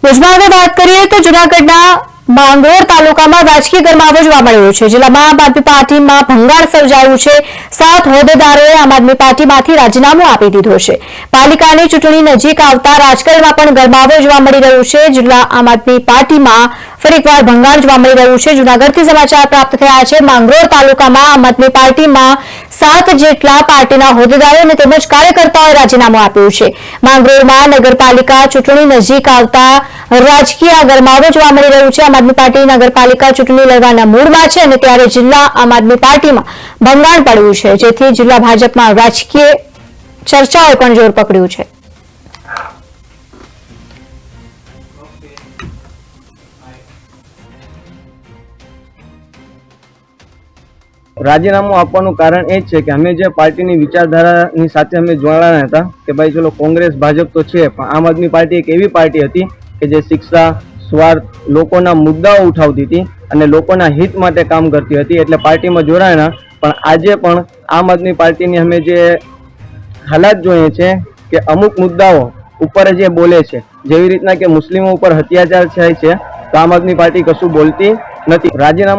ભુજમાં વાત કરીએ તો જૂનાગઢના માંગરોળ તાલુકામાં રાજકીય ગરમાવો જોવા મળ્યો છે। જિલ્લામાં આમ આદમી પાર્ટીમાં ભંગાણ સર્જાયું છે। 7 હોદ્દેદારોએ આમ આદમી પાર્ટીમાંથી રાજીનામું આપી દીધું છે। પાલિકાની ચૂંટણી નજીક આવતા રાજકારણમાં પણ ગરમાવો જોવા મળી રહ્યો છે। જિલ્લા આમ આદમી પાર્ટીમાં ફરી એકવાર ભંગાણ જોવા મળી રહ્યું છે। જૂનાગઢથી સમાચાર પ્રાપ્ત થયા છે। માંગરોળ તાલુકામાં આમ આદમી પાર્ટીમાં 7 જેટલા પાર્ટીના હોદ્દેદારો અને તેમજ કાર્યકર્તાઓએ રાજીનામું આપ્યું છે। માંગરોળમાં નગરપાલિકા ચૂંટણી નજીક આવતા રાજકીય ગરમાવો જોવા મળી રહ્યું છે। આમ આદમી પાર્ટી નગરપાલિકા ચૂંટણી લડવાના મૂડમાં છે અને ત્યારે જિલ્લા આમ આદમી પાર્ટીમાં ભંગાણ પડ્યું છે, જેથી જિલ્લા ભાજપમાં રાજકીય ચર્ચાઓએ પણ જોર પકડ્યું છે। રાજીનામું આપવાનું કારણ એ છે કે અમે જે પાર્ટીની વિચારધારાની સાથે અમે જોડાણા હતા કે ભાઈ ચલો કોંગ્રેસ ભાજપ તો છે, પણ આમ આદમી પાર્ટી એક એવી પાર્ટી હતી કે જે શિક્ષા, સ્વાર્થ, લોકોના મુદ્દાઓ ઉઠાવતી હતી અને લોકોના હિત માટે કામ કરતી હતી, એટલે પાર્ટીમાં જોડાણા। પણ આજે પણ આમ આદમી પાર્ટીની અમે જે હાલાત જોઈએ છે કે અમુક મુદ્દાઓ ઉપર જે બોલે છે, જેવી રીતના કે મુસ્લિમો ઉપર અત્યાચાર થાય છે, તો આમ આદમી પાર્ટી કશું બોલતી નથી। રાજીનામું